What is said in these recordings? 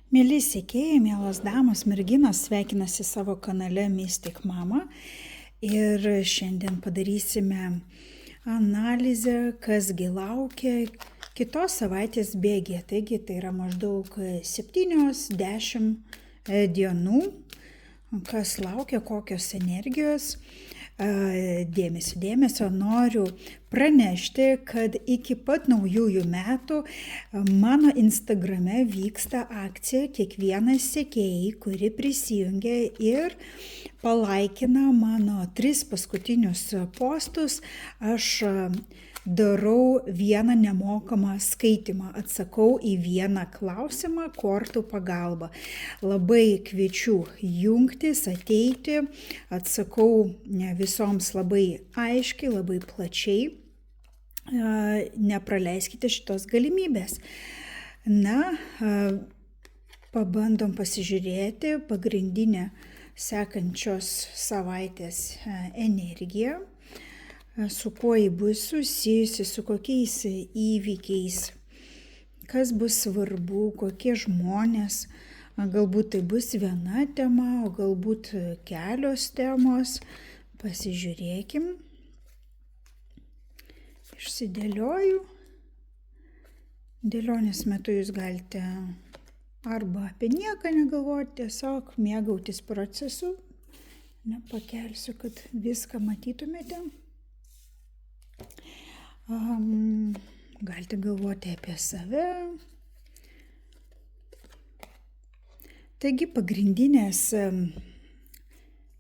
Mėly sekėjai, mielos damos, merginos, sveikinasi savo kanale Mystic Mama. Ir šiandien padarysime analizę, kasgi laukia kitos savaitės bėgyje. Taigi tai yra maždaug 7-10 dienų, kas laukia, kokios energijos. Dėmesio, noriu pranešti, kad iki pat naujųjų metų mano Instagrame vyksta akcija kiekvienas sekėjai, kuri prisijungia ir palaikina mano 3 paskutinius postus. Aš darau vieną nemokamą skaitymą, atsakau į vieną klausimą kortų pagalba. Labai kviečiu jungtis, ateiti, atsakau visoms labai aiškiai, labai plačiai. Nepraleiskite šitos galimybės. Pabandom pasižiūrėti pagrindinę sekančios savaitės energiją. Su kuo ji bus susijusi, su kokiais įvykiais, kas bus svarbu, kokie žmonės, galbūt tai bus viena tema, o galbūt kelios temos. Pasižiūrėkim. Išsidėlioju. Dėlionės metu jūs galite arba apie nieką negalvoti, tiesiog mėgautis procesu. Pakelsiu, kad viską matytumėte. Galite galvoti apie save. Taigi pagrindinės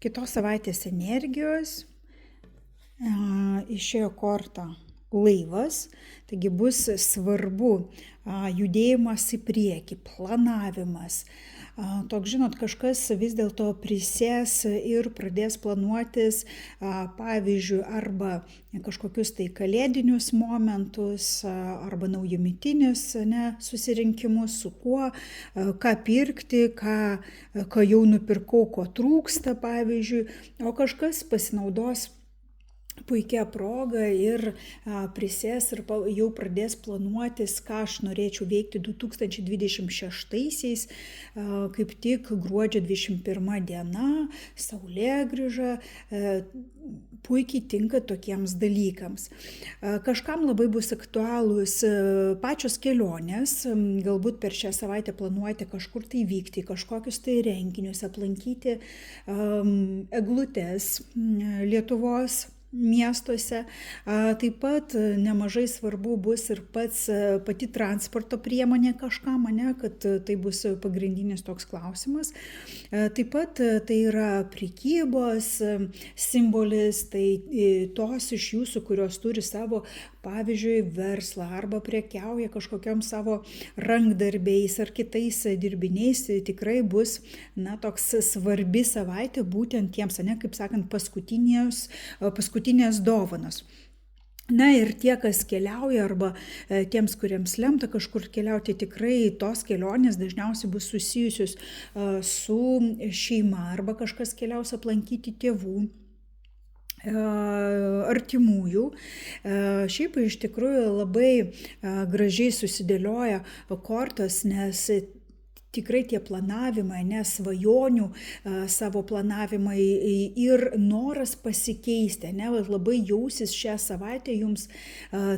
kitos savaitės energijos išėjo korta laivas, taigi bus svarbu judėjimas į priekį, planavimas. Toks, žinot, kažkas vis dėlto prisės ir pradės planuotis, pavyzdžiui, arba kažkokius tai kalėdinius momentus, arba naujametinius susirinkimus, su kuo, ką pirkti, ką jau nupirkau, ko trūksta, pavyzdžiui, o kažkas pasinaudos puikia proga ir prisės ir jau pradės planuotis, ką aš norėčiau veikti 2026-aisiais, kaip tik gruodžio 21 diena, saulėgrįža, puikiai tinka tokiems dalykams. Kažkam labai bus aktualūs pačios kelionės, galbūt per šią savaitę planuojate kažkur tai vykti, kažkokius tai renginius, aplankyti eglutes Lietuvos miestuose. Taip pat nemažai svarbu bus ir pati transporto priemonė kažkam, kad tai bus pagrindinis toks klausimas. Taip pat tai yra prekybos simbolis, tai tos iš jūsų, kurios turi savo, pavyzdžiui, verslą arba prekiauja kažkokiam savo rankdarbiais ar kitais dirbiniais, tikrai bus toks svarbi savaitė būtent tiems, kaip sakant, paskutinės dovanos. Ir tie, kas keliauja arba tiems, kuriems lemta kažkur keliauti, tikrai tos kelionės dažniausiai bus susijusios su šeima arba kažkas keliaus aplankyti tėvų, artimųjų. Šiaip iš tikrųjų labai gražiai susidėlioja kortos, nes tikrai tie planavimai, svajonių savo planavimai ir noras pasikeisti, labai jausis šią savaitę jums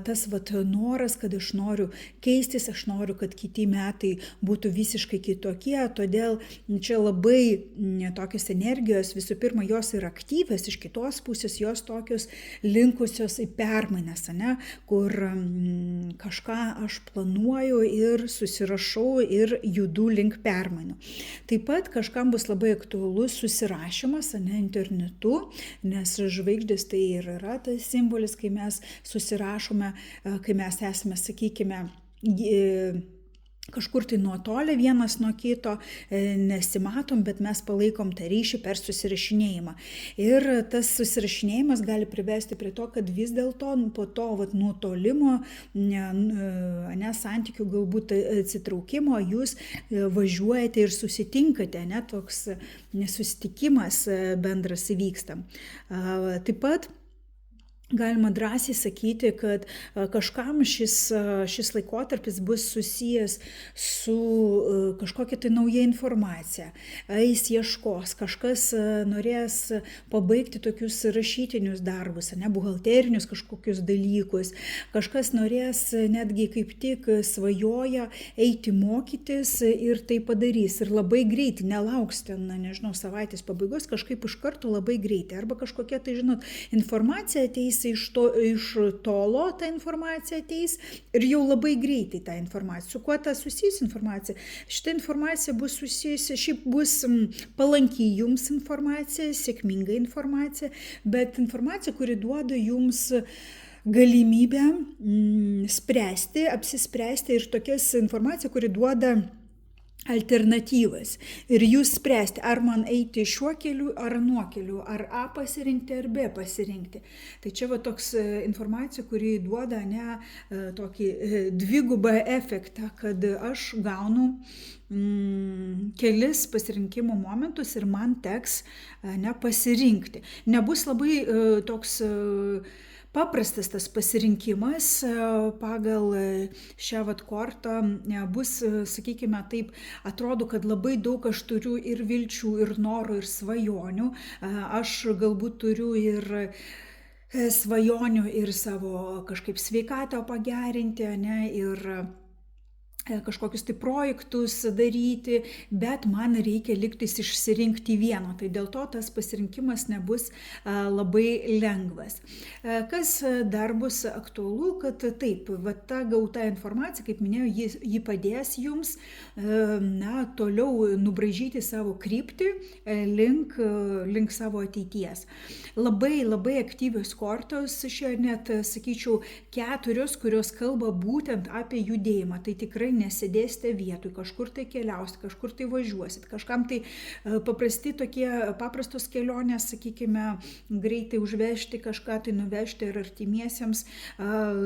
tas noras, kad aš noriu keistis, aš noriu, kad kiti metai būtų visiškai kitokie, todėl čia labai tokios energijos, visų pirma, jos yra aktyvios, iš kitos pusės jos tokios linkusios į permainas, kur kažką aš planuoju ir susirašau ir judu link permainų. Taip pat kažkam bus labai aktualus susirašymas internetu, nes žvaigždės tai ir yra tas simbolis, kai mes susirašome, kai mes esame, sakykime, kažkur tai nuotolę vienas nuo kito, nesimatom, bet mes palaikom tą ryšį per susirašinėjimą. Ir tas susirašinėjimas gali privesti prie to, kad vis dėlto po to nutolimo, santykių galbūt atsitraukimo, jūs važiuojate ir susitinkate, toks susitikimas bendras įvyksta. Taip pat galima drąsiai sakyti, kad kažkam šis laikotarpis bus susijęs su kažkokia tai nauja informacija. Eis ieškos, kažkas norės pabaigti tokius rašytinius darbus, buhalterinius kažkokius dalykus, kažkas norės netgi kaip tik svajoja eiti mokytis ir tai padarys. Ir labai greitai, nelauks ten, nežinau, savaitės pabaigos, kažkaip iš karto labai greitai. Arba kažkokia tai, informacija ateis iš tolo, ta informacija ateis ir jau labai greitai ta informacija. Su kuo ta susijusi informacija? Šita informacija bus susijusi, šiaip bus palanki jums informacija, sėkminga informacija, bet informacija, kuri duoda jums galimybę spręsti, apsispręsti ir tokias informacija, kuri duoda alternatyvas. Ir jūs spręsti, ar man eiti šiuo keliu, ar nuo keliu, ar A pasirinkti, ar B pasirinkti. Tai čia toks informacija, kuri duoda tokį dvigubą efektą, kad aš gaunu kelis pasirinkimo momentus ir man teks pasirinkti. Nebus labai toks paprastas tas pasirinkimas pagal šią kortą bus, sakykime taip, atrodo, kad labai daug aš turiu ir vilčių, ir norų, ir svajonių. Aš galbūt turiu ir svajonių ir savo kažkaip sveikatą pagerinti, ir kažkokius tai projektus daryti, bet man reikia liktis išsirinkti vieno. Tai dėl to tas pasirinkimas nebus labai lengvas. Kas dar bus aktualu, kad taip, ta gauta informacija, kaip minėjau, ji padės jums toliau nubraižyti savo kryptį link savo ateities. Labai, labai aktyvios kortos, net sakyčiau 4, kurios kalba būtent apie judėjimą. Tai tikrai nesėdėsite vietoj, kažkur tai keliausite, kažkur tai važiuosit, kažkam tai paprastos kelionės, sakykime, greitai užvežti kažką tai nuvežti ir artimiesiems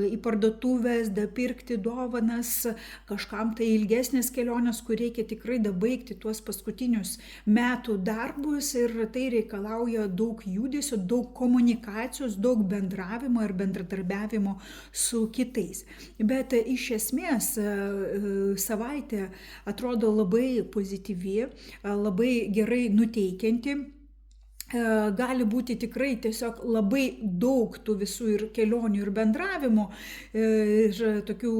į parduotuvės, pirkti dovanas, kažkam tai ilgesnės kelionės, kur reikia tikrai dabaigti tuos paskutinius metų darbus ir tai reikalauja daug judesio, daug komunikacijos, daug bendravimo ir bendradarbiavimo su kitais. Bet iš esmės savaitė atrodo labai pozityvi, labai gerai nuteikianti. Gali būti tikrai tiesiog labai daug tų visų ir kelionių, ir bendravimo, ir tokių,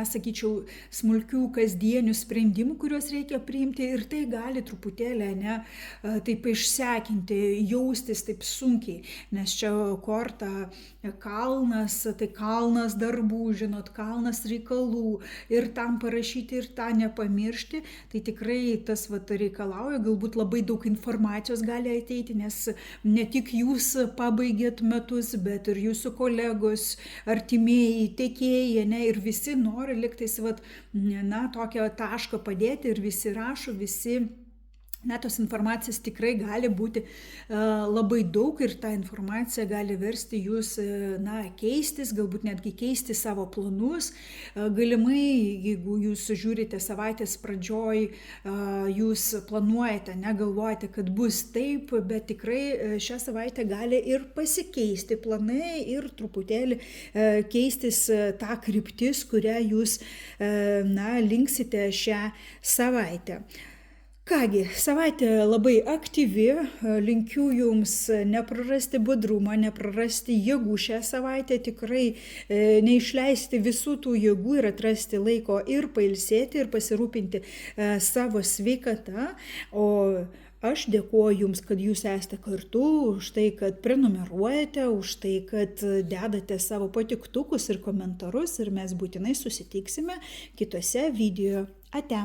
sakyčiau, smulkių kasdienių sprendimų, kuriuos reikia priimti, ir tai gali truputėlį taip išsekinti, jaustis taip sunkiai, nes čia korta kalnas, tai kalnas darbų, kalnas reikalų, ir tam parašyti, ir tą nepamiršti, tai tikrai tas reikalauja, galbūt labai daug informacijos gali ateiti, nes ne tik jūs pabaigėt metus, bet ir jūsų kolegos, artimieji, tekėjai, ir visi nori liktais tokią tašką padėti ir visi rašo, visi. Tos informacijos tikrai gali būti labai daug ir ta informacija gali versti jūs keistis, galbūt netgi keisti savo planus. Galimai, jeigu jūs žiūrite savaitės pradžioj, jūs planuojate, galvojate, kad bus taip, bet tikrai šią savaitę gali ir pasikeisti planai ir truputėlį keistis ta kryptis, kurią jūs linksite šią savaitę. Kągi, savaitė labai aktyvi, linkiu jums neprarasti budrumą, neprarasti jėgų šią savaitę, tikrai neišleisti visų tų jėgų ir atrasti laiko ir pailsėti, ir pasirūpinti savo sveikata. O aš dėkuoju jums, kad jūs esate kartu, už tai, kad prenumeruojate, už tai, kad dedate savo patiktukus ir komentarus, ir mes būtinai susitiksime kitose video. Ate.